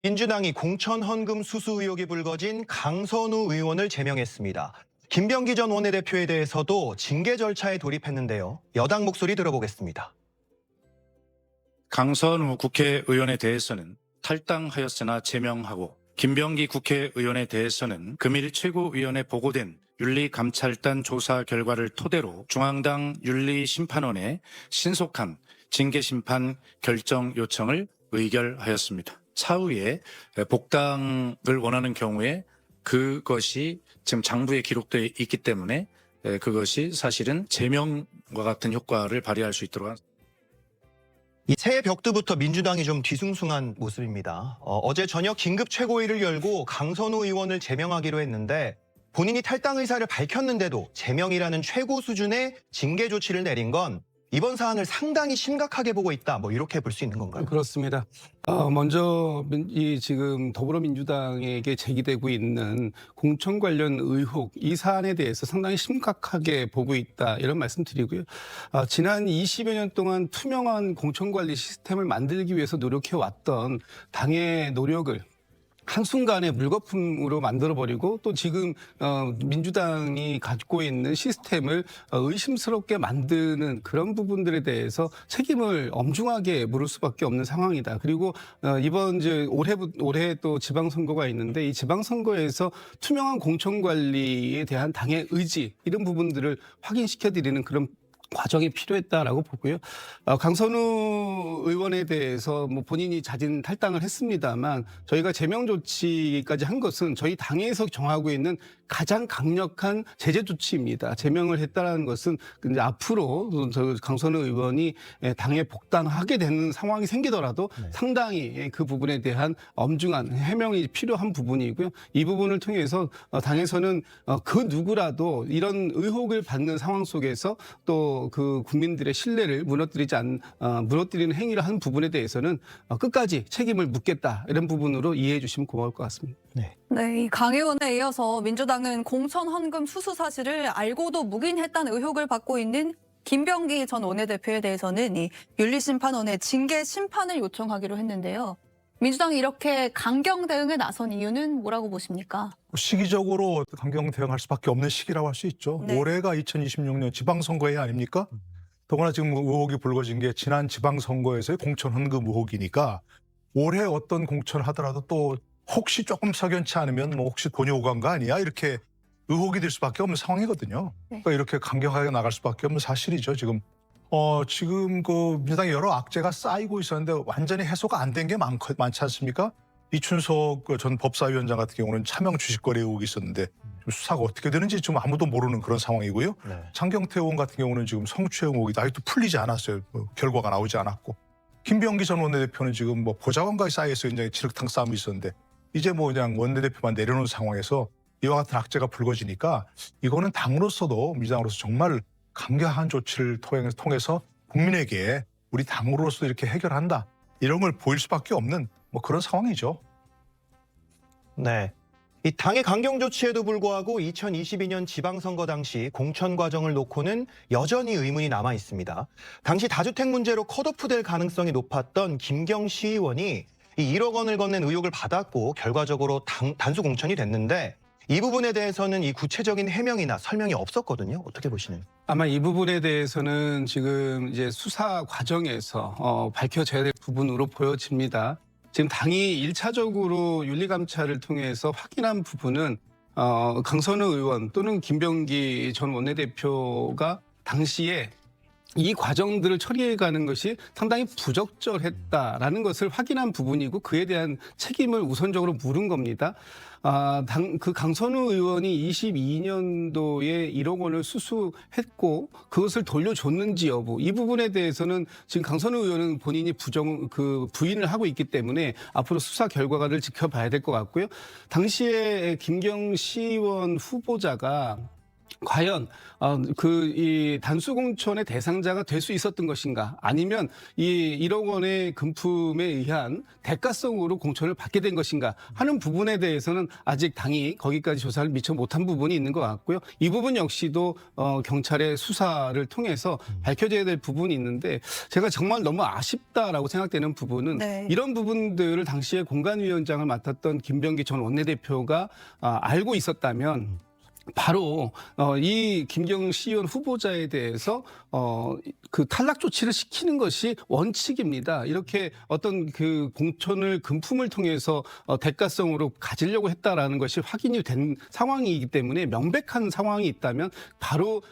민주당이 공천 헌금 수수 의혹이 불거진 강선우 의원을 제명했습니다. 김병기 전 원내대표에 대해서도 징계 절차에 돌입했는데요. 여당 목소리 들어보겠습니다. 강선우 국회의원에 대해서는 탈당하였으나 제명하고 김병기 국회의원에 대해서는 금일 최고위원회 보고된 윤리감찰단 조사 결과를 토대로 중앙당 윤리심판원에 신속한 징계심판 결정 요청을 의결하였습니다. 차후에 복당을 원하는 경우에 그것이 지금 장부에 기록되어 있기 때문에 그것이 사실은 제명과 같은 효과를 발휘할 수 있도록 합니다. 이 새해 벽두부터 민주당이 좀 뒤숭숭한 모습입니다. 어제 저녁 긴급 최고위를 열고 강선우 의원을 제명하기로 했는데 본인이 탈당 의사를 밝혔는데도 제명이라는 최고 수준의 징계 조치를 내린 건 이번 사안을 상당히 심각하게 보고 있다. 이렇게 볼 수 있는 건가요? 그렇습니다. 먼저 지금 더불어민주당에게 제기되고 있는 공천 관련 의혹, 이 사안에 대해서 상당히 심각하게 보고 있다, 이런 말씀 드리고요. 지난 20여 년 동안 투명한 공천관리 시스템을 만들기 위해서 노력해왔던 당의 노력을 한순간에 물거품으로 만들어버리고 또 지금 민주당이 갖고 있는 시스템을 의심스럽게 만드는 그런 부분들에 대해서 책임을 엄중하게 물을 수밖에 없는 상황이다. 그리고 이번 이제 올해 또 지방선거가 있는데 이 지방선거에서 투명한 공천관리에 대한 당의 의지, 이런 부분들을 확인시켜드리는 그런 과정이 필요했다라고 보고요. 강선우 의원에 대해서 본인이 자진 탈당을 했습니다만 저희가 제명 조치까지 한 것은 저희 당에서 정하고 있는 가장 강력한 제재 조치입니다. 제명을 했다는 것은 이제 앞으로 강선우 의원이 당에 복당하게 되는 상황이 생기더라도 상당히 그 부분에 대한 엄중한 해명이 필요한 부분이고요. 이 부분을 통해서 당에서는 그 누구라도 이런 의혹을 받는 상황 속에서 또 그 국민들의 신뢰를 무너뜨리는 행위를 하는 부분에 대해서는 끝까지 책임을 묻겠다, 이런 부분으로 이해해 주시면 고마울 것 같습니다. 네. 네, 이 강 의원에 이어서 민주당은 공천 헌금 수수 사실을 알고도 묵인했다는 의혹을 받고 있는 김병기 전 원내대표에 대해서는 이 윤리심판원에 징계 심판을 요청하기로 했는데요. 민주당이 이렇게 강경 대응에 나선 이유는 뭐라고 보십니까? 시기적으로 강경 대응할 수밖에 없는 시기라고 할 수 있죠. 네. 올해가 2026년 지방선거해 아닙니까? 더구나 지금 의혹이 불거진 게 지난 지방선거에서의 공천 헌금 의혹이니까 올해 어떤 공천을 하더라도 또 혹시 조금 석연치 않으면 혹시 돈이 오간 거 아니야? 이렇게 의혹이 될 수밖에 없는 상황이거든요. 네. 그러니까 이렇게 강경하게 나갈 수밖에 없는 사실이죠. 지금 그 민주당에 여러 악재가 쌓이고 있었는데 완전히 해소가 안 된 게 많지 않습니까? 이춘석 전 법사위원장 같은 경우는 차명 주식거래 의혹이 있었는데 수사가 어떻게 되는지 좀 아무도 모르는 그런 상황이고요. 네. 장경태 의원 같은 경우는 지금 성추행 의혹이 아직도 풀리지 않았어요. 결과가 나오지 않았고. 김병기 전 원내대표는 지금 보좌관과의 사이에서 굉장히 지륵탕 싸움이 있었는데 이제 그냥 원내대표만 내려놓은 상황에서 이와 같은 악재가 불거지니까 이거는 당으로서도 민주당으로서 정말 강경한 조치를 통해서 국민에게 우리 당으로서 이렇게 해결한다, 이런 걸 보일 수밖에 없는 그런 상황이죠. 네. 이 당의 강경 조치에도 불구하고 2022년 지방선거 당시 공천 과정을 놓고는 여전히 의문이 남아 있습니다. 당시 다주택 문제로 컷오프될 가능성이 높았던 김경시 의원이 이 1억 원을 건넨 의혹을 받았고 결과적으로 단수 공천이 됐는데 이 부분에 대해서는 이 구체적인 해명이나 설명이 없었거든요. 어떻게 보시나요? 아마 이 부분에 대해서는 지금 이제 수사 과정에서 밝혀져야 될 부분으로 보여집니다. 지금 당이 1차적으로 윤리감찰을 통해서 확인한 부분은 강선우 의원 또는 김병기 전 원내대표가 당시에 이 과정들을 처리해가는 것이 상당히 부적절했다라는 것을 확인한 부분이고 그에 대한 책임을 우선적으로 물은 겁니다. 그 강선우 의원이 22년도에 1억 원을 수수했고 그것을 돌려줬는지 여부, 이 부분에 대해서는 지금 강선우 의원은 본인이 부인을 하고 있기 때문에 앞으로 수사 결과를 지켜봐야 될 것 같고요. 당시에 김경시 의원 후보자가 과연 이 단수 공천의 대상자가 될 수 있었던 것인가, 아니면 이 1억 원의 금품에 의한 대가성으로 공천을 받게 된 것인가 하는 부분에 대해서는 아직 당이 거기까지 조사를 미처 못한 부분이 있는 것 같고요. 이 부분 역시도 경찰의 수사를 통해서 밝혀져야 될 부분이 있는데, 제가 정말 너무 아쉽다라고 생각되는 부분은 네. 이런 부분들을 당시에 공관위원장을 맡았던 김병기 전 원내대표가 알고 있었다면 바로 이 김경시 의원 후보자에 대해서 그 탈락 조치를 시키는 것이 원칙입니다. 이렇게 어떤 그 공천을 금품을 통해서 대가성으로 가지려고 했다라는 것이 확인이 된 상황이기 때문에, 명백한 상황이 있다면 바로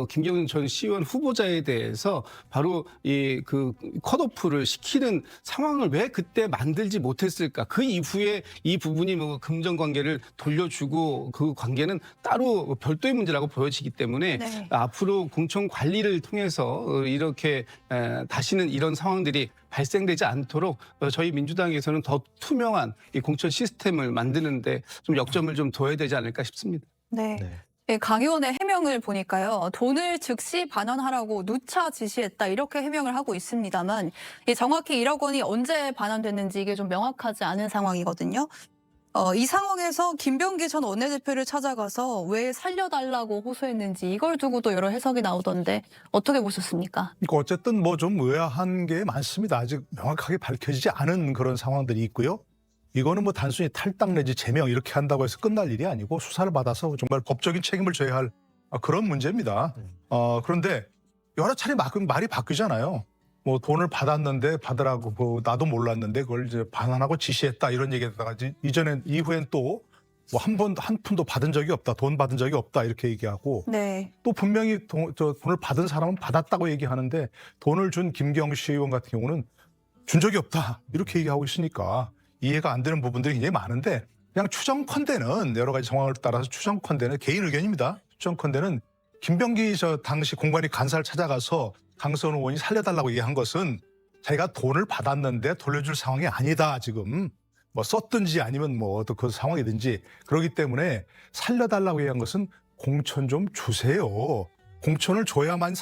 김경현 전 시의원 후보자에 대해서 바로 이 그 컷오프를 시키는 상황을 왜 그때 만들지 못했을까? 그 이후에 이 부분이 뭐 금전 관계를 돌려주고 그 관계는 따로 별도의 문제라고 보여지기 때문에 네. 앞으로 공천 관리를 통해서 이렇게 다시는 이런 상황들이 발생되지 않도록 저희 민주당에서는 더 투명한 이 공천 시스템을 만드는데 좀 역점을 좀 둬야 되지 않을까 싶습니다. 네. 네. 예, 강 의원의 해명을 보니까요, 돈을 즉시 반환하라고 누차 지시했다, 이렇게 해명을 하고 있습니다만, 정확히 1억 원이 언제 반환됐는지 이게 좀 명확하지 않은 상황이거든요. 이 상황에서 김병기 전 원내대표를 찾아가서 왜 살려달라고 호소했는지, 이걸 두고도 여러 해석이 나오던데 어떻게 보셨습니까? 그러니까 어쨌든 뭐 좀 의아한 게 많습니다. 아직 명확하게 밝혀지지 않은 그런 상황들이 있고요. 이거는 뭐 단순히 탈당 내지 제명 이렇게 한다고 해서 끝날 일이 아니고 수사를 받아서 정말 법적인 책임을 져야 할 그런 문제입니다. 그런데 여러 차례 말이 바뀌잖아요. 뭐 돈을 받았는데 받으라고 뭐 나도 몰랐는데 그걸 이제 반환하고 지시했다 이런 얘기했다가 이후엔 또 뭐 한 푼도 받은 적이 없다, 돈 받은 적이 없다 이렇게 얘기하고, 네. 또 분명히 돈을 받은 사람은 받았다고 얘기하는데 돈을 준 김경시 의원 같은 경우는 준 적이 없다 이렇게 얘기하고 있으니까 이해가 안 되는 부분들이 굉장히 많은데, 그냥 추정컨대는 여러 가지 상황을 따라서 추정컨대는 개인 의견입니다. 추정컨대는 김병기 당시 공관위 간사를 찾아가서 강선 의원이 살려달라고 얘기한 것은 자기가 돈을 받았는데 돌려줄 상황이 아니다, 지금 뭐 썼든지 아니면 뭐 어떤 그 상황이든지 그렇기 때문에 살려달라고 얘기한 것은 공천 좀 주세요. 공천을 줘야만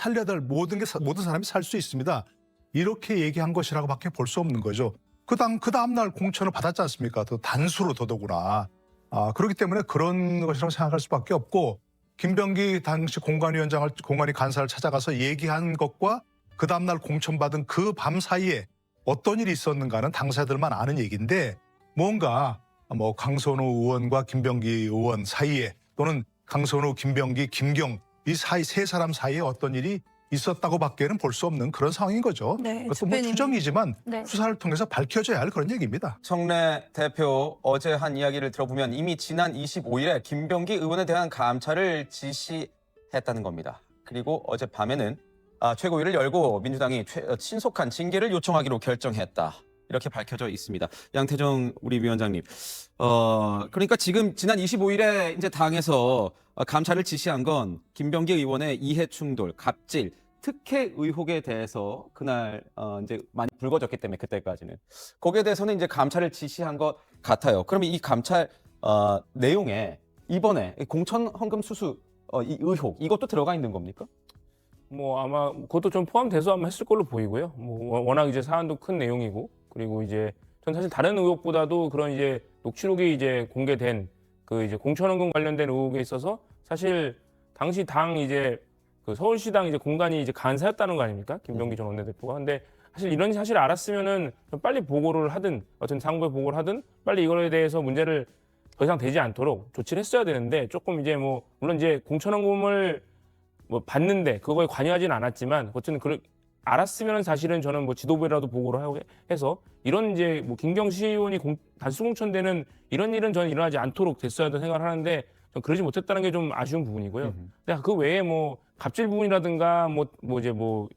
모든 사람이 살 수 있습니다. 이렇게 얘기한 것이라고밖에 볼 수 없는 거죠. 그 다음 날 공천을 받았지 않습니까? 또 단수로 더더구나. 그렇기 때문에 그런 것이라고 생각할 수밖에 없고, 김병기 당시 공관위 간사를 찾아가서 얘기한 것과 그 다음 날 공천받은 그 밤 사이에 어떤 일이 있었는가는 당사자들만 아는 얘기인데, 뭔가 뭐 강선우 의원과 김병기 의원 사이에, 또는 강선우, 김병기, 김경 이 사이 세 사람 사이에 어떤 일이 있었다고밖에는 볼 수 없는 그런 상황인 거죠. 네, 그것도 뭐 집회님. 추정이지만 네. 수사를 통해서 밝혀져야 할 그런 얘기입니다. 청래 대표 어제 한 이야기를 들어보면 이미 지난 25일에 김병기 의원에 대한 감찰을 지시했다는 겁니다. 그리고 어젯밤에는 최고위를 열고 민주당이 신속한 징계를 요청하기로 결정했다, 이렇게 밝혀져 있습니다. 양태정 우리 위원장님, 그러니까 지금 지난 25일에 이제 당에서 감찰을 지시한 건 김병기 의원의 이해 충돌, 갑질, 특혜 의혹에 대해서 그날 이제 많이 불거졌기 때문에, 그때까지는 거기에 대해서는 이제 감찰을 지시한 것 같아요. 그러면 이 감찰 내용에 이번에 공천 헌금 수수 이 의혹, 이것도 들어가 있는 겁니까? 뭐 아마 그것도 좀 포함돼서 아마 했을 걸로 보이고요. 뭐 워낙 이제 사안도 큰 내용이고, 그리고 이제 전 사실 다른 의혹보다도 그런 이제 녹취록이 이제 공개된 그 이제 공천헌금 관련된 의혹에 있어서 사실 당시 당 이제 그 서울시당 이제 공간이 이제 간사였다는 거 아닙니까? 김병기 전 원내대표가. 근데 사실 이런 사실을 알았으면은 좀 빨리 보고를 하든 어떤 상부에 보고를 하든 빨리 이거에 대해서 문제를 더 이상 되지 않도록 조치를 했어야 되는데, 조금 이제 뭐 물론 이제 공천헌금을 뭐 받는데 그거에 관여하지는 않았지만, 어쨌든 알았으면 사실은 저는 뭐 지도부라도 보고를 하고 해서 이런 이제 뭐 김경시 의원이 단수 공천되는 이런 일은 저는 일어나지 않도록 됐어야 한다고 생각을 하는데, 전 그러지 못했다는 게 좀 아쉬운 부분이고요. 근데 그 외에 뭐 갑질 부분이라든가 뭐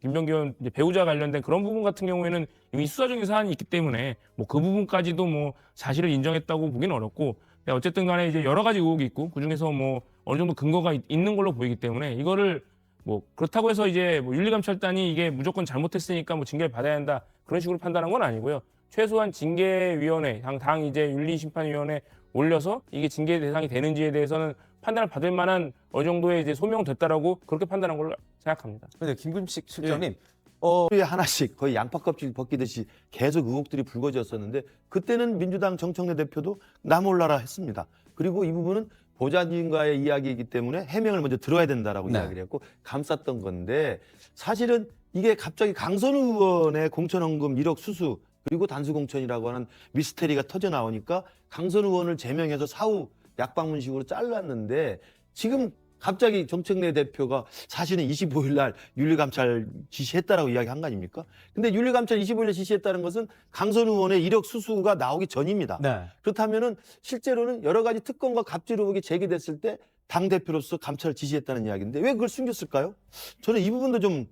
김병기 의원 이제 배우자 관련된 그런 부분 같은 경우에는 이미 수사적인 사안이 있기 때문에 뭐 그 부분까지도 뭐 사실을 인정했다고 보기는 어렵고, 어쨌든 간에 이제 여러 가지 의혹이 있고 그 중에서 뭐 어느 정도 근거가 있는 걸로 보이기 때문에, 이거를 뭐 그렇다고 해서 이제 뭐 윤리감찰단이 이게 무조건 잘못했으니까 뭐 징계를 받아야 한다 그런 식으로 판단한 건 아니고요. 최소한 징계위원회, 당 이제 윤리심판위원회 올려서 이게 징계 대상이 되는지에 대해서는 판단을 받을 만한 어느 정도의 이제 소명됐다라고 그렇게 판단한 걸로 생각합니다. 그런데 김금식 실장님, 하루에 하나씩 거의 양파 껍질 벗기듯이 계속 의혹들이 불거졌었는데 그때는 민주당 정청래 대표도 나 몰라라 했습니다. 그리고 이 부분은 보좌진과의 이야기이기 때문에 해명을 먼저 들어야 된다라고 네. 이야기를 했고 감쌌던 건데 사실은 이게 갑자기 강선우 의원의 공천헌금 1억 수수 그리고 단수공천이라고 하는 미스테리가 터져 나오니까 강선우 의원을 제명해서 사후 약방문식으로 잘랐는데 지금 갑자기 정청래 대표가 사실은 25일 날 윤리감찰 지시했다라고 이야기한 거 아닙니까? 근데 윤리감찰 25일에 지시했다는 것은 강선우 의원의 1억 수수가 나오기 전입니다. 네. 그렇다면은 실제로는 여러 가지 특검과 갑질 의혹이 제기됐을 때 당대표로서 감찰을 지시했다는 이야기인데 왜 그걸 숨겼을까요? 저는 이 부분도 좀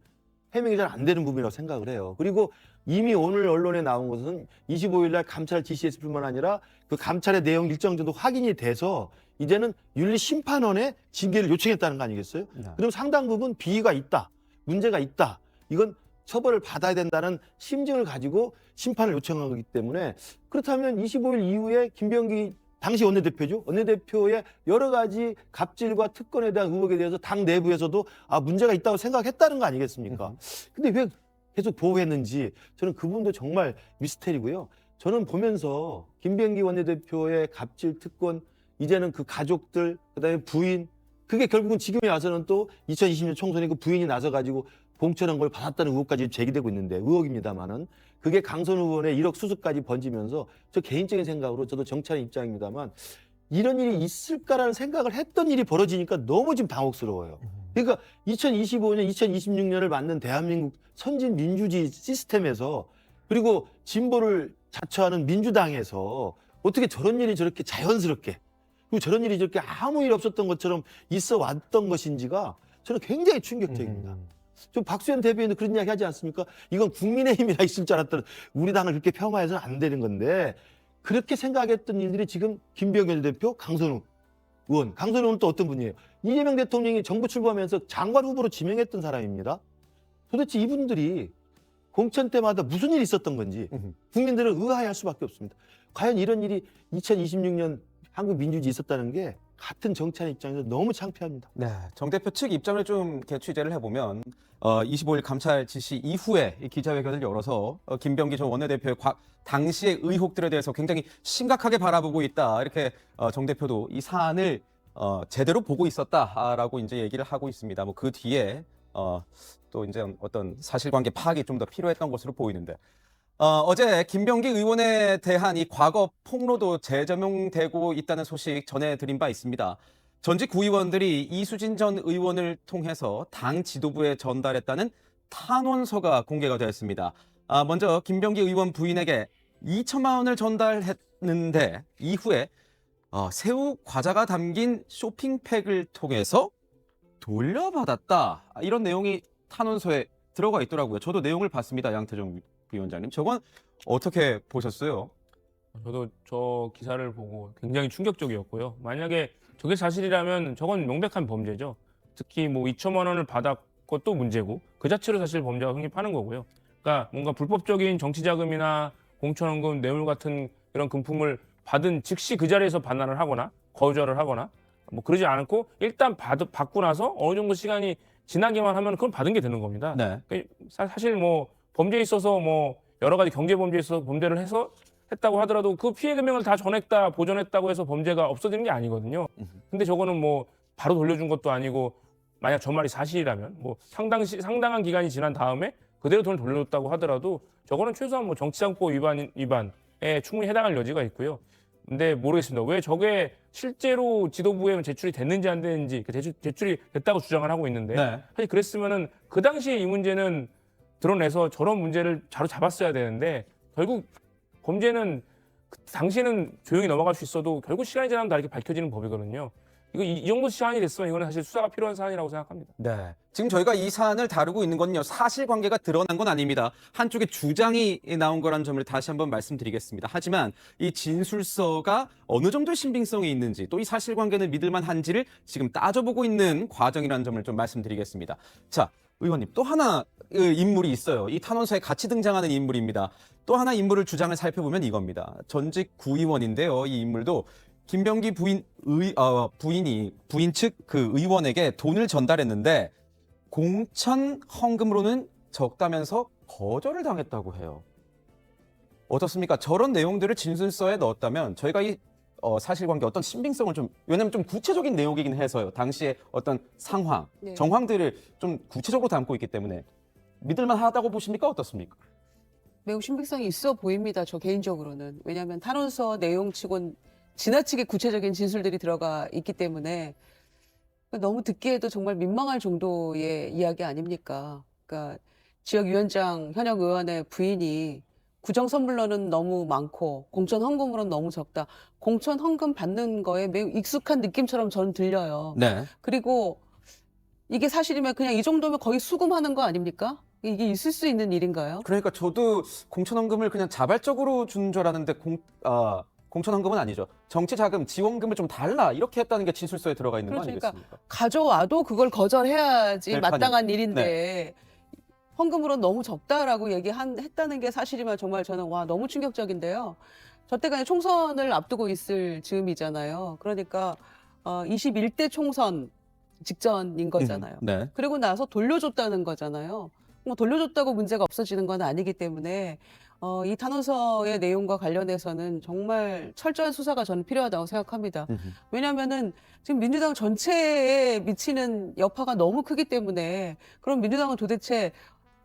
해명이 잘 안 되는 부분이라고 생각을 해요. 그리고 이미 오늘 언론에 나온 것은 25일 날 감찰 지시했을 뿐만 아니라 그 감찰의 내용 일정 정도 확인이 돼서 이제는 윤리심판원에 징계를 요청했다는 거 아니겠어요? 네. 그럼 상당 부분 비위가 있다, 문제가 있다. 이건 처벌을 받아야 된다는 심증을 가지고 심판을 요청한 거기 때문에 그렇다면 25일 이후에 김병기 당시 원내대표죠. 원내대표의 여러 가지 갑질과 특권에 대한 의혹에 대해서 당 내부에서도 문제가 있다고 생각했다는 거 아니겠습니까? 근데 왜 계속 보호했는지 저는 그 부분도 정말 미스테리고요. 저는 보면서 김병기 원내대표의 갑질 특권 이제는 그 가족들 그다음에 부인 그게 결국은 지금에 와서는 또 2020년 총선에 그 부인이 나서가지고 공천한 걸 받았다는 의혹까지 제기되고 있는데 의혹입니다만은 그게 강선우 의원의 1억 수수까지 번지면서 저 개인적인 생각으로 저도 정치하는 입장입니다만 이런 일이 있을까라는 생각을 했던 일이 벌어지니까 너무 지금 당혹스러워요. 그러니까 2025년, 2026년을 맞는 대한민국 선진 민주주의 시스템에서 그리고 진보를 자처하는 민주당에서 어떻게 저런 일이 저렇게 자연스럽게 그리고 저런 일이 저렇게 아무 일 없었던 것처럼 있어 왔던 것인지가 저는 굉장히 충격적입니다. 좀 박수현 대변인도 그런 이야기 하지 않습니까? 이건 국민의힘이나 있을 줄 알았더니 우리 당을 그렇게 폄하해서는 안 되는 건데 그렇게 생각했던 일들이 지금 김병기 대표, 강선우 의원. 강선우 의원은 또 어떤 분이에요? 이재명 대통령이 정부 출범하면서 장관 후보로 지명했던 사람입니다. 도대체 이분들이 공천 때마다 무슨 일이 있었던 건지 국민들은 의아해할 수밖에 없습니다. 과연 이런 일이 2026년 한국 민주주의 있었다는 게 같은 정치하는 입장에서 너무 창피합니다. 네, 정 대표 측 입장을 좀 이렇게 취재를 해보면 25일 감찰 지시 이후에 이 기자회견을 열어서 김병기 전 원내대표의 당시의 의혹들에 대해서 굉장히 심각하게 바라보고 있다. 이렇게 정 대표도 이 사안을 제대로 보고 있었다라고 이제 얘기를 하고 있습니다. 뭐 그 뒤에 또 이제 어떤 사실관계 파악이 좀 더 필요했던 것으로 보이는데 어제 김병기 의원에 대한 이 과거 폭로도 재조명되고 있다는 소식 전해드린 바 있습니다. 전직 구의원들이 이수진 전 의원을 통해서 당 지도부에 전달했다는 탄원서가 공개가 되었습니다. 먼저 김병기 의원 부인에게 2천만 원을 전달했는데 이후에 새우 과자가 담긴 쇼핑팩을 통해서 돌려받았다. 이런 내용이 탄원서에 들어가 있더라고요. 저도 내용을 봤습니다. 양태정 위원장님. 저건 어떻게 보셨어요? 저도 저 기사를 보고 굉장히 충격적이었고요. 만약에 저게 사실이라면 저건 명백한 범죄죠. 특히 뭐 2천만 원을 받았고 또 문제고 그 자체로 사실 범죄가 성립하는 거고요. 그러니까 뭔가 불법적인 정치자금이나 공천원금, 뇌물 같은 그런 금품을 받은 즉시 그 자리에서 반환을 하거나 거절을 하거나 뭐 그러지 않고 일단 받고 나서 어느 정도 시간이 지나기만 하면 그건 받은 게 되는 겁니다. 네. 사실 뭐 범죄에 있어서 뭐 여러 가지 경제 범죄에 있어서 범죄를 해서 했다고 하더라도 그 피해 금액을 다 전했다, 보전했다고 해서 범죄가 없어지는 게 아니거든요. 근데 저거는 뭐 바로 돌려준 것도 아니고 만약 저 말이 사실이라면 뭐 상당한 기간이 지난 다음에 그대로 돈을 돌려줬다고 하더라도 저거는 최소한 뭐 정치자금법 위반에 충분히 해당할 여지가 있고요. 근데 모르겠습니다. 왜 저게 실제로 지도부에 제출이 됐는지 안 됐는지 제출이 됐다고 주장을 하고 있는데 네. 사실 그랬으면은 그 당시에 이 문제는 드러내서 저런 문제를 바로 잡았어야 되는데 결국 범죄는 당시에는 조용히 넘어갈 수 있어도 결국 시간이 지나면 다 이렇게 밝혀지는 법이거든요. 이 정도 시간이 됐으면 이거는 사실 수사가 필요한 사안이라고 생각합니다. 네. 지금 저희가 이 사안을 다루고 있는 건요. 사실관계가 드러난 건 아닙니다. 한쪽의 주장이 나온 거라는 점을 다시 한번 말씀드리겠습니다. 하지만 이 진술서가 어느 정도의 신빙성이 있는지 또 이 사실관계는 믿을만한지를 지금 따져보고 있는 과정이라는 점을 좀 말씀드리겠습니다. 자, 의원님, 또 하나 인물이 있어요. 이 탄원서에 같이 등장하는 인물입니다. 또 하나 인물을 주장을 살펴보면 이겁니다. 전직 구의원인데요. 이 인물도 김병기 부인 측 그 의원에게 돈을 전달했는데 공천 헌금으로는 적다면서 거절을 당했다고 해요. 어떻습니까? 저런 내용들을 진술서에 넣었다면 저희가 이 사실관계 어떤 신빙성을 좀, 왜냐면 좀 구체적인 내용이긴 해서요. 당시에 어떤 상황, 네. 정황들을 좀 구체적으로 담고 있기 때문에 믿을만 하다고 보십니까? 어떻습니까? 매우 신빙성이 있어 보입니다. 저 개인적으로는. 왜냐하면 탄원서 내용치곤 지나치게 구체적인 진술들이 들어가 있기 때문에 너무 듣기에도 정말 민망할 정도의 이야기 아닙니까? 그러니까 지역위원장 현역 의원의 부인이 구정 선물로는 너무 많고 공천 헌금으로는 너무 적다. 공천 헌금 받는 거에 매우 익숙한 느낌처럼 저는 들려요. 네. 그리고 이게 사실이면 그냥 이 정도면 거의 수금하는 거 아닙니까? 이게 있을 수 있는 일인가요? 그러니까 저도 공천 헌금을 그냥 자발적으로 준 줄 알았는데 공천 헌금은 아니죠. 정치 자금, 지원금을 좀 달라 이렇게 했다는 게 진술서에 들어가 있는 거 그러니까 아니겠습니까? 가져와도 그걸 거절해야지 될 마땅한 판이죠. 일인데 헌금으로 너무 적다라고 했다는 게 사실이면 정말 저는 와 너무 충격적인데요. 저 때가 이제 총선을 앞두고 있을 즈음이잖아요. 그러니까 21대 총선 직전인 거잖아요. 네. 그리고 나서 돌려줬다는 거잖아요. 뭐 돌려줬다고 문제가 없어지는 건 아니기 때문에 이 탄원서의 내용과 관련해서는 정말 철저한 수사가 저는 필요하다고 생각합니다. 왜냐하면은 지금 민주당 전체에 미치는 여파가 너무 크기 때문에 그럼 민주당은 도대체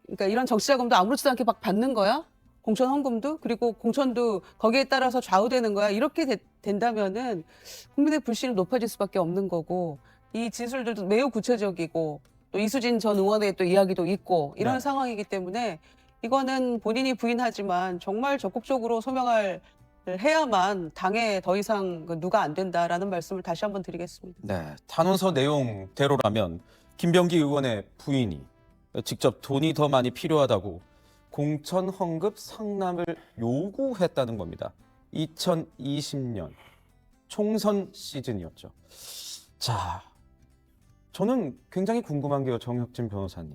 그러니까 이런 정치자금도 아무렇지도 않게 막 받는 거야? 공천 헌금도? 그리고 공천도 거기에 따라서 좌우되는 거야? 이렇게 된다면은 국민의 불신이 높아질 수밖에 없는 거고 이 진술들도 매우 구체적이고 또 이수진 전 의원의 또 이야기도 있고 이런 네. 상황이기 때문에 이거는 본인이 부인하지만 정말 적극적으로 소명을 해야만 당에 더 이상 누가 안 된다라는 말씀을 다시 한번 드리겠습니다. 네. 탄원서 내용대로라면 김병기 의원의 부인이 직접 돈이 더 많이 필요하다고 공천 헌급 상납을 요구했다는 겁니다. 2020년 총선 시즌이었죠. 자, 저는 굉장히 궁금한 게요, 정혁진 변호사님.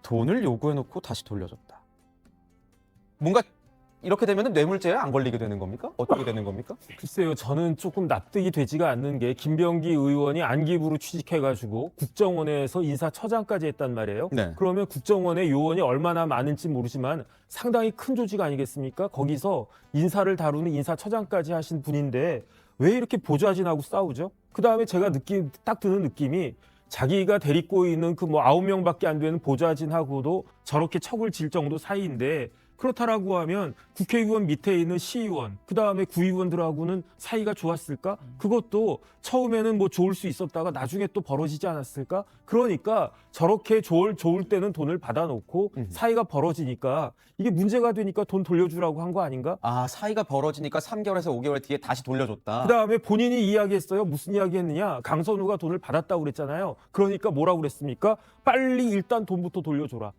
돈을 요구해놓고 다시 돌려줬다. 뭔가 이렇게 되면 뇌물죄에 안 걸리게 되는 겁니까? 어떻게 되는 겁니까? 글쎄요, 저는 조금 납득이 되지가 않는 게 김병기 의원이 안기부로 취직해가지고 국정원에서 인사처장까지 했단 말이에요. 네. 그러면 국정원의 요원이 얼마나 많은지 모르지만 상당히 큰 조직 아니겠습니까? 거기서 인사를 다루는 인사처장까지 하신 분인데 왜 이렇게 보좌진하고 싸우죠? 그 다음에 제가 딱 드는 느낌이 자기가 데리고 있는 그 9명밖에 안 되는 보좌진하고도 저렇게 척을 질 정도 사이인데 그렇다라고 하면 국회의원 밑에 있는 시의원, 그 다음에 구의원들하고는 사이가 좋았을까? 그것도 처음에는 뭐 좋을 수 있었다가 나중에 또 벌어지지 않았을까? 그러니까 저렇게 좋을 때는 돈을 받아놓고 사이가 벌어지니까 이게 문제가 되니까 돈 돌려주라고 한 거 아닌가? 사이가 벌어지니까 3개월에서 5개월 뒤에 다시 돌려줬다. 그 다음에 본인이 이야기했어요. 무슨 이야기 했느냐? 강선우가 돈을 받았다고 그랬잖아요. 그러니까 뭐라고 그랬습니까? 빨리 일단 돈부터 돌려줘라.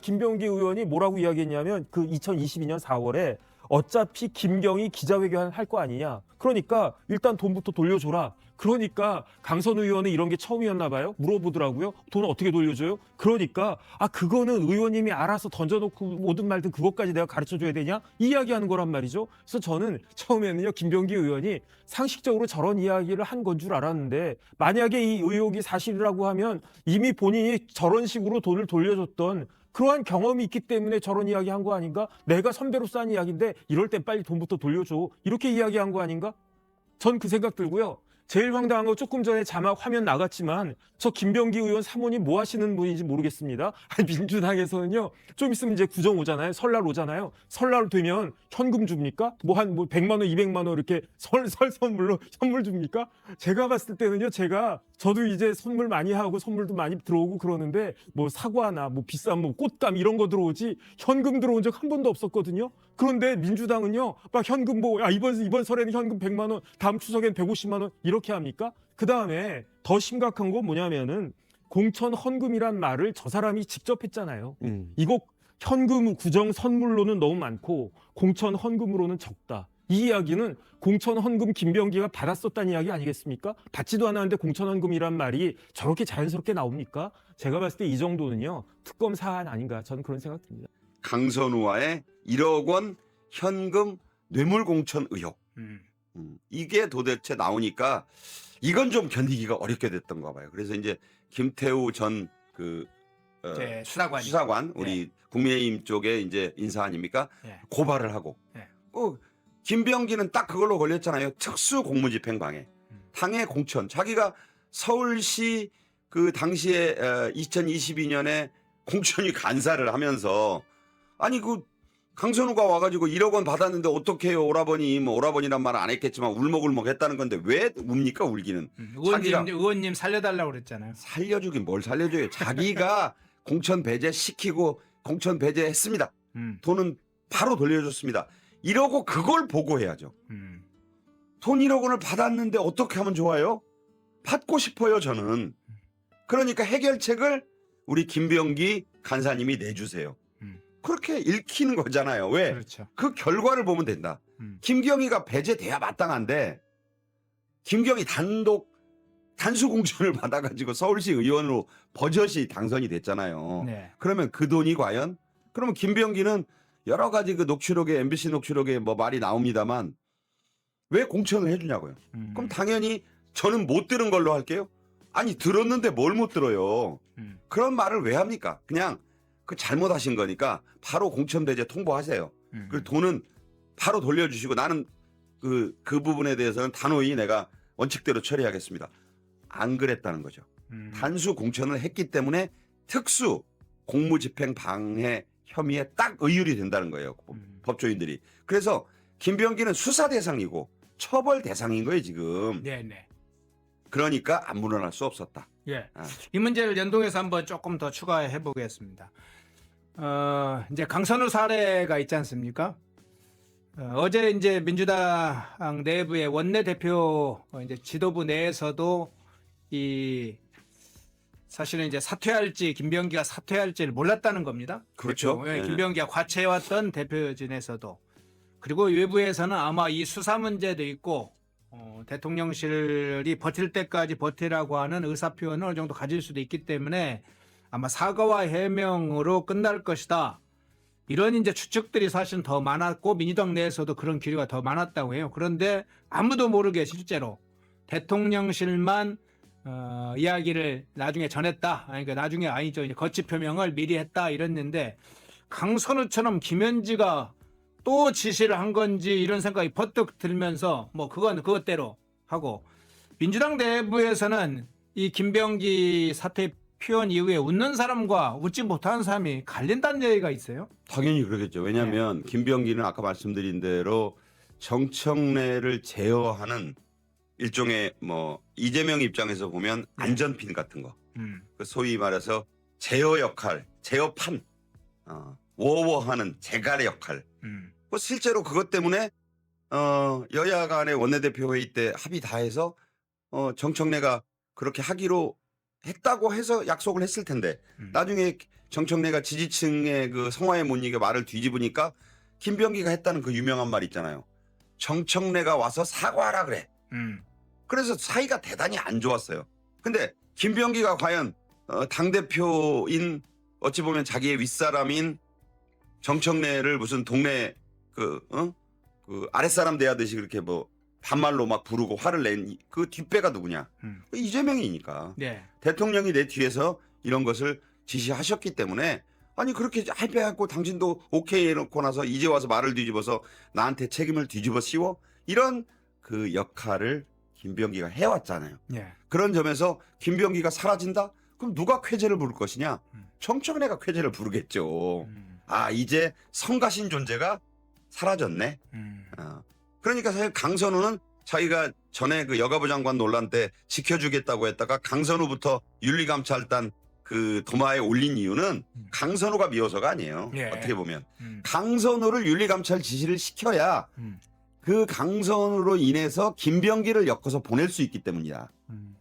김병기 의원이 뭐라고 이야기했냐면 2022년 4월에 어차피 김경이 기자회견 할 거 아니냐. 그러니까 일단 돈부터 돌려줘라. 그러니까 강선우 의원은 이런 게 처음이었나 봐요. 물어보더라고요. 돈 어떻게 돌려줘요? 그러니까 그거는 의원님이 알아서 던져놓고 뭐든 말든 그것까지 내가 가르쳐줘야 되냐? 이 이야기하는 거란 말이죠. 그래서 저는 처음에는요. 김병기 의원이 상식적으로 저런 이야기를 한 건 줄 알았는데 만약에 이 의혹이 사실이라고 하면 이미 본인이 저런 식으로 돈을 돌려줬던 그러한 경험이 있기 때문에 저런 이야기 한 거 아닌가? 내가 선배로서 한 이야기인데 이럴 땐 빨리 돈부터 돌려줘. 이렇게 이야기한 거 아닌가? 전 그 생각 들고요. 제일 황당한 거 조금 전에 자막 화면 나갔지만 저 김병기 의원 사모님 뭐 하시는 분인지 모르겠습니다. 민주당에서는요. 좀 있으면 이제 구정 오잖아요. 설날 오잖아요. 설날 되면 현금 줍니까? 뭐 100만 원, 200만 원 이렇게 설 선물로 현물 줍니까? 제가 봤을 때는요. 저도 이제 선물 많이 하고 선물도 많이 들어오고 그러는데 뭐 사과나 뭐 비싼 뭐 꽃감 이런 거 들어오지 현금 들어온 적 한 번도 없었거든요. 그런데 민주당은요. 막 현금 이번 설에는 현금 100만 원, 다음 추석엔 150만 원 이렇게 합니까? 그 다음에 더 심각한 건 뭐냐면은 공천 헌금이란 말을 저 사람이 직접 했잖아요. 이거 현금 구정 선물로는 너무 많고 공천 헌금으로는 적다. 이 이야기는 공천헌금 김병기가 받았었다는 이야기 아니겠습니까? 받지도 않았는데 공천헌금이란 말이 저렇게 자연스럽게 나옵니까? 제가 봤을 때 이 정도는요, 특검 사안 아닌가, 저는 그런 생각 듭니다. 강선우와의 1억 원 현금 뇌물 공천 의혹. 이게 도대체 나오니까 이건 좀 견디기가 어렵게 됐던가 봐요. 그래서 이제 김태우 전 수사관 우리 국민의힘 쪽에 이제 인사 아닙니까? 고발을 하고 김병기는 딱 그걸로 걸렸잖아요. 특수 공무집행 방해. 당해 공천. 자기가 서울시 그 당시에 2022년에 공천위 간사를 하면서 아니 그 강선우가 와가지고 1억 원 받았는데 어떡해요 오라버니 뭐 오라버니란 말 안 했겠지만 울먹울먹 했다는 건데 왜 웁니까 울기는. 의원님 살려달라고 그랬잖아요. 살려주긴 뭘 살려줘요. 자기가 공천 배제시키고 공천 배제했습니다. 돈은 바로 돌려줬습니다. 이러고 그걸 보고해야죠. 돈 1억 원을 받았는데 어떻게 하면 좋아요? 받고 싶어요 저는. 그러니까 해결책을 우리 김병기 간사님이 내주세요. 그렇게 읽히는 거잖아요. 왜? 그렇죠. 그 결과를 보면 된다. 김경희가 배제돼야 마땅한데 김경희 단수 공천을 받아가지고 서울시 의원으로 버젓이 당선이 됐잖아요. 네. 그러면 그 돈이 과연? 그러면 김병기는 여러 가지 그 녹취록에 MBC 녹취록에 뭐 말이 나옵니다만 왜 공천을 해주냐고요. 그럼 당연히 저는 못 들은 걸로 할게요. 아니 들었는데 뭘 못 들어요. 그런 말을 왜 합니까? 그냥 그 잘못하신 거니까 바로 공천 배제 통보하세요. 그 돈은 바로 돌려주시고 나는 그 부분에 대해서는 단호히 내가 원칙대로 처리하겠습니다. 안 그랬다는 거죠. 단수 공천을 했기 때문에 특수 공무집행 방해 혐의에 딱 의율이 된다는 거예요. 법조인들이. 그래서 김병기는 수사 대상이고 처벌 대상인 거예요 지금. 네네. 그러니까 안 물러날 수 없었다. 예. 이 문제를 연동해서 한번 조금 더 추가해 보겠습니다. 이제 강선우 사례가 있지 않습니까? 어제 이제 민주당 내부의 원내대표 이제 지도부 내에서도 이 사실은 이제 사퇴할지 김병기가 사퇴할지를 몰랐다는 겁니다. 그렇죠. 예, 김병기가 과체해왔던 대표진에서도 그리고 외부에서는 아마 이 수사 문제도 있고 대통령실이 버틸 때까지 버티라고 하는 의사표현을 어느 정도 가질 수도 있기 때문에 아마 사과와 해명으로 끝날 것이다. 이런 이제 추측들이 사실 더 많았고 민주당 내에서도 그런 기류가 더 많았다고 해요. 그런데 아무도 모르게 실제로 대통령실만 이야기를 나중에 전했다. 그러니까 나중에 아니죠. 이제 거치 표명을 미리 했다 이랬는데 강선우처럼 김현지가 또 지시를 한 건지 이런 생각이 퍼뜩 들면서 뭐 그건 그것대로 하고 민주당 내부에서는 이 김병기 사퇴 표현 이후에 웃는 사람과 웃지 못하는 사람이 갈린다는 얘기가 있어요. 당연히 그러겠죠. 왜냐하면 김병기는 아까 말씀드린 대로 정청래를 제어하는 일종의 뭐 이재명 입장에서 보면 안전핀 같은 거. 그 소위 말해서 제어 역할, 제어판, 워워하는 제갈의 역할. 뭐 실제로 그것 때문에 여야 간의 원내대표 회의 때 합의 다 해서 정청래가 그렇게 하기로 했다고 해서 약속을 했을 텐데 나중에 정청래가 지지층의 그 성화에 못 이겨 말을 뒤집으니까 김병기가 했다는 그 유명한 말 있잖아요. 정청래가 와서 사과하라 그래. 그래서 사이가 대단히 안 좋았어요. 근데 김병기가 과연 당대표인 어찌 보면 자기의 윗사람인 정청래를 무슨 동네 그 아랫사람 대하듯이 그렇게 뭐 반말로 막 부르고 화를 낸 그 뒷배가 누구냐? 이재명이니까. 네. 대통령이 내 뒤에서 이런 것을 지시하셨기 때문에 아니 그렇게 할배하고 당신도 오케이 해놓고 나서 이제 와서 말을 뒤집어서 나한테 책임을 뒤집어 씌워 이런 그 역할을 김병기가 해왔잖아요. 네. 그런 점에서 김병기가 사라진다? 그럼 누가 쾌재를 부를 것이냐? 정청래가 쾌재를 부르겠죠. 아 이제 성가신 존재가 사라졌네. 그러니까 사실 강선우는 자기가 전에 그 여가부 장관 논란 때 지켜주겠다고 했다가 강선우부터 윤리감찰단 그 도마에 올린 이유는 강선우가 미워서가 아니에요. 예. 어떻게 보면 강선우를 윤리감찰 지시를 시켜야 그 강선우로 인해서 김병기를 엮어서 보낼 수 있기 때문이다.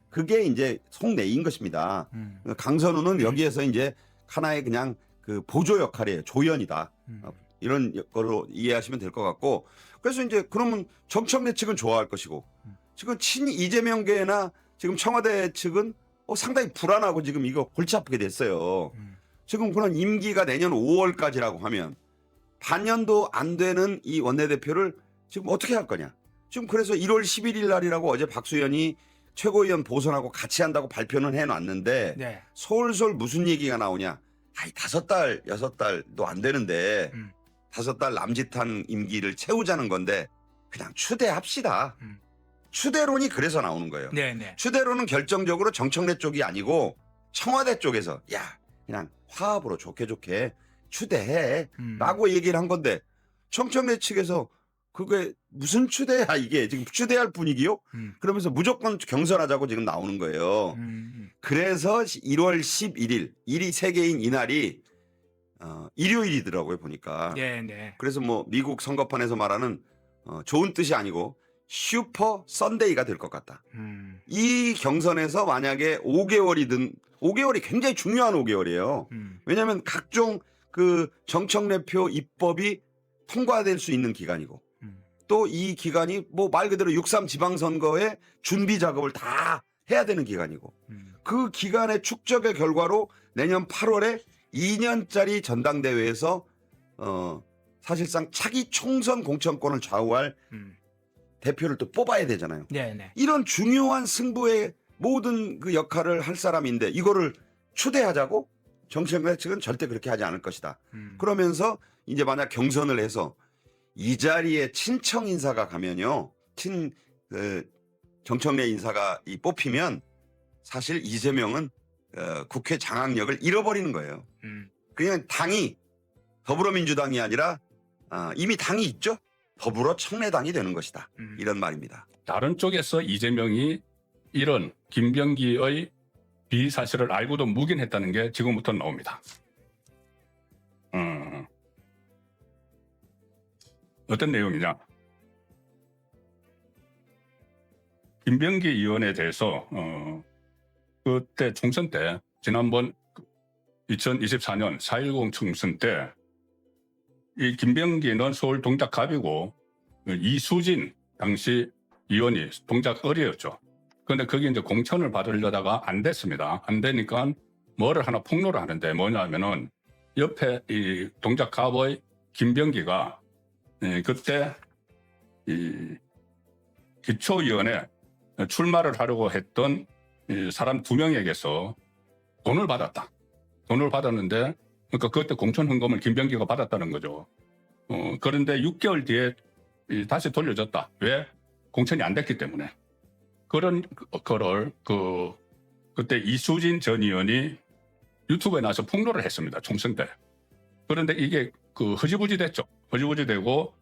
그게 이제 속내인 것입니다. 강선우는 여기에서 이제 하나의 그냥 그 보조 역할이에요. 조연이다. 이런 거로 이해하시면 될 것 같고 그래서 이제 그러면 정청래 측은 좋아할 것이고 지금 친 이재명계나 지금 청와대 측은 상당히 불안하고 지금 이거 골치 아프게 됐어요. 지금 그런 임기가 내년 5월까지라고 하면 반년도 안 되는 이 원내대표를 지금 어떻게 할 거냐. 지금 그래서 1월 11일 날이라고 어제 박수현이 최고위원 보선하고 같이 한다고 발표는 해놨는데 네. 솔솔 무슨 얘기가 나오냐. 아이 5달, 6달도 안 되는데 5달 남짓한 임기를 채우자는 건데 그냥 추대합시다. 추대론이 그래서 나오는 거예요. 네네. 추대론은 결정적으로 정청래 쪽이 아니고 청와대 쪽에서 야 그냥 화합으로 좋게 추대해 라고 얘기를 한 건데 정청래 측에서 그게 무슨 추대야 이게 지금 추대할 분위기요? 그러면서 무조건 경선하자고 지금 나오는 거예요. 그래서 1월 11일 일이 세계인 이날이 일요일이더라고요 보니까. 네네. 그래서 뭐 미국 선거판에서 말하는 좋은 뜻이 아니고 슈퍼 선데이가 될 것 같다. 이 경선에서 만약에 5개월이든 5개월이 굉장히 중요한 5개월이에요. 왜냐하면 각종 그 정청래표 입법이 통과될 수 있는 기간이고 또 이 기간이 뭐 말 그대로 6.3 지방선거의 준비 작업을 다 해야 되는 기간이고 그 기간의 축적의 결과로 내년 8월에 2년짜리 전당대회에서 사실상 차기 총선 공천권을 좌우할 대표를 또 뽑아야 되잖아요. 네네. 이런 중요한 승부의 모든 그 역할을 할 사람인데 이거를 추대하자고 정청래 측은 절대 그렇게 하지 않을 것이다. 그러면서 이제 만약 경선을 해서 이 자리에 친청 인사가 가면요. 정청래 인사가 뽑히면 사실 이재명은 국회 장악력을 잃어버리는 거예요. 그냥 당이 더불어민주당이 아니라 이미 당이 있죠. 더불어 청래당이 되는 것이다. 이런 말입니다. 다른 쪽에서 이재명이 이런 김병기의 비사실을 알고도 묵인했다는 게 지금부터 나옵니다. 어떤 내용이냐? 김병기 의원에 대해서 그때 총선 때 지난번 2024년 4.10 총선 때 이 김병기는 서울 동작갑이고 이수진 당시 의원이 동작을이었죠. 그런데 거기 이제 공천을 받으려다가 안 됐습니다. 안 되니까 뭐를 하나 폭로를 하는데 뭐냐면은 옆에 이 동작갑의 김병기가 그때 이 기초위원회 출마를 하려고 했던 사람 2명에게서 돈을 받았다. 돈을 받았는데 그러니까 그때 공천 헌금을 김병기가 받았다는 거죠. 그런데 6개월 뒤에 다시 돌려줬다. 왜? 공천이 안 됐기 때문에. 그런 거를 그때 이수진 전 의원이 유튜브에 나와서 폭로를 했습니다. 총선 때. 그런데 이게 흐지부지 됐죠. 흐지부지 되고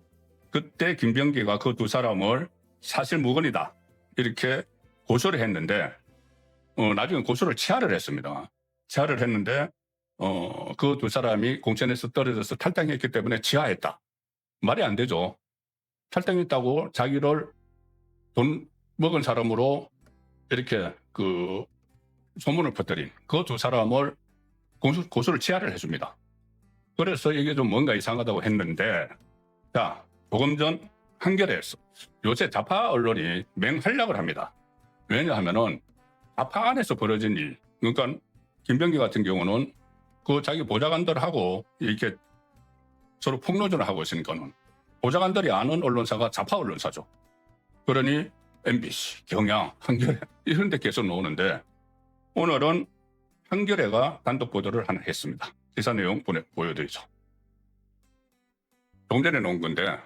그때 김병기가 그 2사람을 사실 무근이다. 이렇게 고소를 했는데 나중에 고소를 취하를 했습니다. 취하를 했는데 그 2사람이 공천에서 떨어져서 탈당했기 때문에 취하했다. 말이 안 되죠. 탈당했다고 자기를 돈 먹은 사람으로 이렇게 소문을 퍼뜨린 그 2사람을 고소를 취하를 해줍니다. 그래서 이게 좀 뭔가 이상하다고 했는데 자 조금 전 한겨레에서 요새 좌파 언론이 맹활약을 합니다. 왜냐하면은 좌파 안에서 벌어진 일 그러니까 김병기 같은 경우는 자기 보좌관들하고 이렇게 서로 폭로전을 하고 있으니까는 보좌관들이 아는 언론사가 좌파 언론사죠. 그러니 MBC, 경향, 한겨레 이런 데 계속 나오는데 오늘은 한겨레가 단독 보도를 하나 했습니다. 기사 내용 보여드리죠. 좀 전에 나온 건데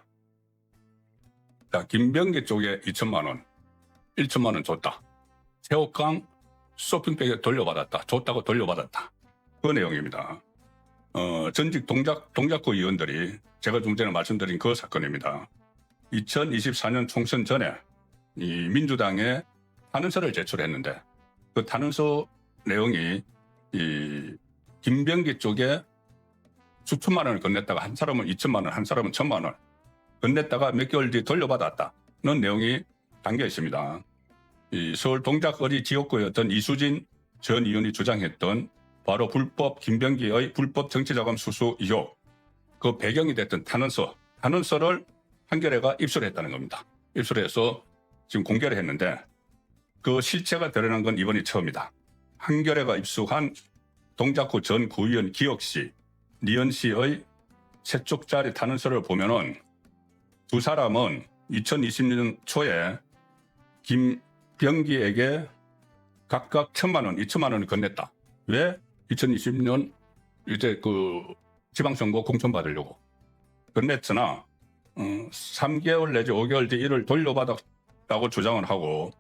자, 김병기 쪽에 2천만 원, 1천만 원 줬다. 새옥강 쇼핑백에 돌려받았다. 줬다고 돌려받았다. 그 내용입니다. 전직 동작구 의원들이 제가 좀 전에 말씀드린 그 사건입니다. 2024년 총선 전에 이 민주당에 탄원서를 제출했는데 그 탄원서 내용이 이 김병기 쪽에 수천만 원을 건넸다가 한 사람은 2천만 원, 한 사람은 1,000만 원 건넸다가 몇 개월 뒤에 돌려받았다는 내용이 담겨 있습니다. 이 서울 동작거리 지역구였던 이수진 전 의원이 주장했던 바로 김병기의 불법 정치자금 수수 의혹 그 배경이 됐던 탄원서를 한겨레가 입수했다는 겁니다. 입수해서 지금 공개를 했는데 그 실체가 드러난 건 이번이 처음이다. 한겨레가 입수한 동작구 전 구의원 기혁씨, 리언씨의 세 쪽짜리 탄원서를 보면은 두 사람은 2020년 초에 김병기에게 각각 1,000만 원, 2천만 원을 건넸다. 왜? 2020년 이제 그 지방선거 공천 받으려고. 건넸으나 3개월 내지 5개월 뒤 이를 돌려받았다고 주장을 하고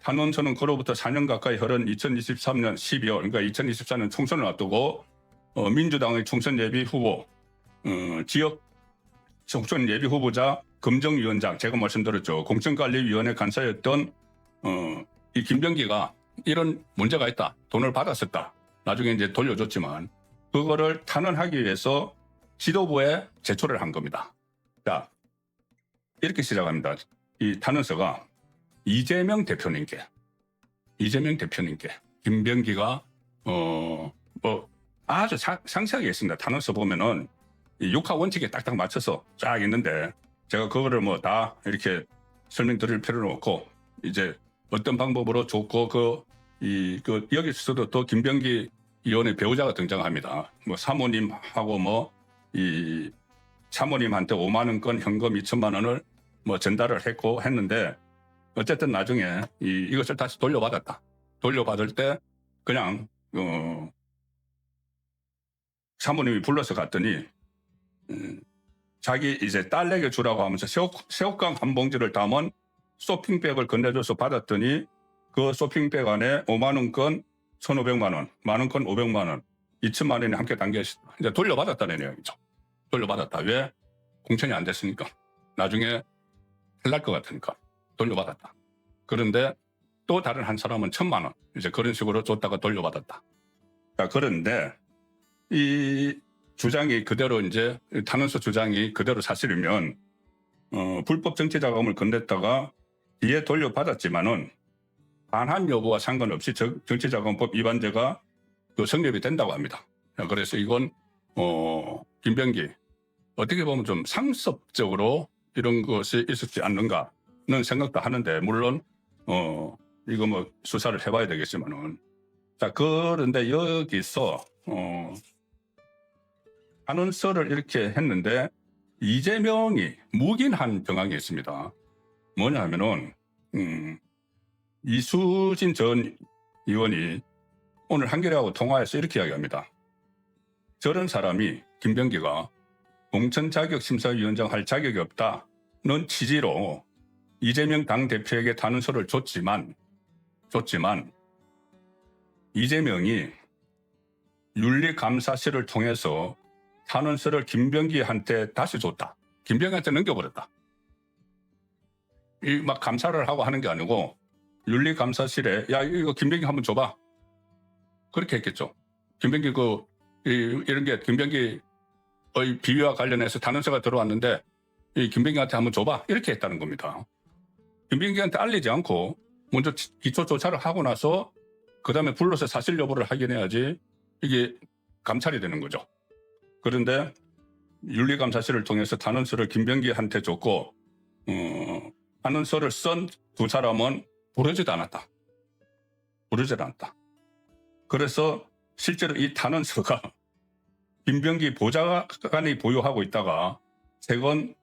탄원서는 그로부터 4년 가까이 흐른 2023년 12월, 그러니까 2024년 총선을 앞두고 민주당의 총선 예비 후보, 지역 총선 예비 후보자 검정위원장, 제가 말씀드렸죠. 공천관리위원회 간사였던 이 김병기가 이런 문제가 있다. 돈을 받았었다. 나중에 이제 돌려줬지만 그거를 탄원하기 위해서 지도부에 제출을 한 겁니다. 자, 이렇게 시작합니다. 이 탄원서가 이재명 대표님께 김병기가 뭐 아주 상세하게 있습니다. 탄원서 보면은 이 육하 원칙에 딱딱 맞춰서 쫙 있는데 제가 그거를 뭐 다 이렇게 설명드릴 필요는 없고 이제 어떤 방법으로 줬고 여기서도 또 김병기 의원의 배우자가 등장합니다. 뭐 사모님하고 뭐 이 사모님한테 5만 원권 현금 2천만 원을 뭐 전달을 했는데 어쨌든 나중에 이것을 다시 돌려받았다. 돌려받을 때 그냥 사모님이 불러서 갔더니 자기 이제 딸에게 주라고 하면서 새우깡 한 봉지를 담은 쇼핑백을 건네줘서 받았더니 그 쇼핑백 안에 5만 원권 1,500만 원, 만 원권 500만 원, 2천만 원이 함께 담겨 있어. 이제 돌려받았다는 내용이죠. 돌려받았다. 왜? 공천이 안 됐으니까. 나중에 탈날 것 같으니까 돌려받았다. 그런데 또 다른 한 사람은 1,000만 원, 이제 그런 식으로 줬다가 돌려받았다. 자, 그런데 이 주장이 그대로 이제 탄원서 주장이 그대로 사실이면 불법 정치 자금을 건넸다가 뒤에 돌려받았지만은 반환 여부와 상관없이 정치자금법 위반죄가 성립이 된다고 합니다. 그래서 이건 김병기 어떻게 보면 좀 상습적으로 이런 것이 있었지 않는가는 생각도 하는데 물론 이거 뭐 수사를 해봐야 되겠지만은 자 그런데 여기서 탄원서를 이렇게 했는데 이재명이 묵인한 정황이 있습니다. 뭐냐 하면은 이수진 전 의원이 오늘 한겨레하고 통화해서 이렇게 이야기합니다. 저런 사람이 김병기가 공천자격심사위원장 할 자격이 없다는 취지로 이재명 당대표에게 탄원서를 줬지만 이재명이 윤리감사실을 통해서 탄원서를 김병기한테 다시 줬다. 김병기한테 넘겨버렸다. 막 감사를 하고 하는 게 아니고 윤리감사실에 야 이거 김병기 한번 줘봐. 그렇게 했겠죠. 김병기 이런 게 김병기의 비위와 관련해서 탄원서가 들어왔는데 이 김병기한테 한번 줘봐. 이렇게 했다는 겁니다. 김병기한테 알리지 않고 먼저 기초 조사를 하고 나서 그다음에 불러서 사실 여부를 확인해야지 이게 감찰이 되는 거죠. 그런데 윤리감사실을 통해서 탄원서를 김병기한테 줬고 탄원서를 쓴 두 사람은 부르지도 않았다. 그래서 실제로 이 탄원서가 김병기 보좌관이 보유하고 있다가 최근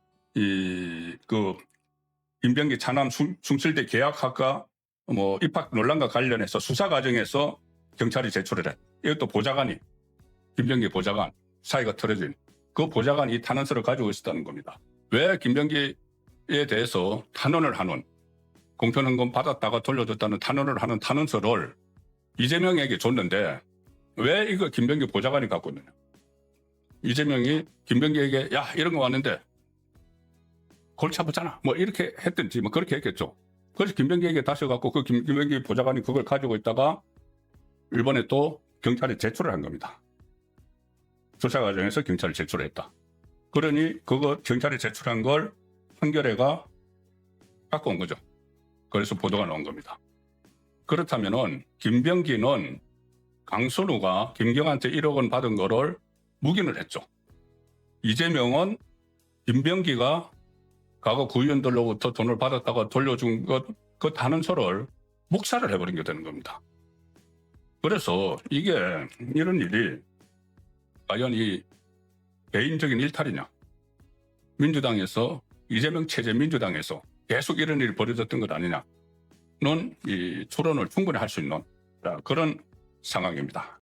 김병기 차남 숭실대 계약학과 뭐 입학 논란과 관련해서 수사 과정에서 경찰이 제출을 해. 이것도 보좌관이 김병기 보좌관 사이가 틀어진 그 보좌관이 이 탄원서를 가지고 있었다는 겁니다. 왜 김병기에 대해서 탄원을 하는 공천헌금 받았다가 돌려줬다는 탄원을 하는 탄원서를 이재명에게 줬는데 왜 이거 김병기 보좌관이 갖고 있느냐. 이재명이 김병기에게 야 이런 거 왔는데 골치 아프잖아 뭐 이렇게 했든지 뭐 그렇게 했겠죠. 그래서 김병기에게 다시 갖고 그 김병기 보좌관이 그걸 가지고 있다가 일본에 또 경찰에 제출을 한 겁니다. 수사 과정에서 경찰에 제출했다. 그러니 그거 경찰에 제출한 걸 한겨레가 갖고 온 거죠. 그래서 보도가 나온 겁니다. 그렇다면은 김병기는 강선우가 김경한테 1억 원 받은 거를 묵인을 했죠. 이재명은 김병기가 과거 구의원들로부터 돈을 받았다가 돌려준 그 단언서를 묵살을 해버린 게 되는 겁니다. 그래서 이게 이런 일이 과연 이 개인적인 일탈이냐, 민주당에서 이재명 체제 민주당에서 계속 이런 일이 벌어졌던 것 아니냐는 이 추론을 충분히 할 수 있는 그런 상황입니다.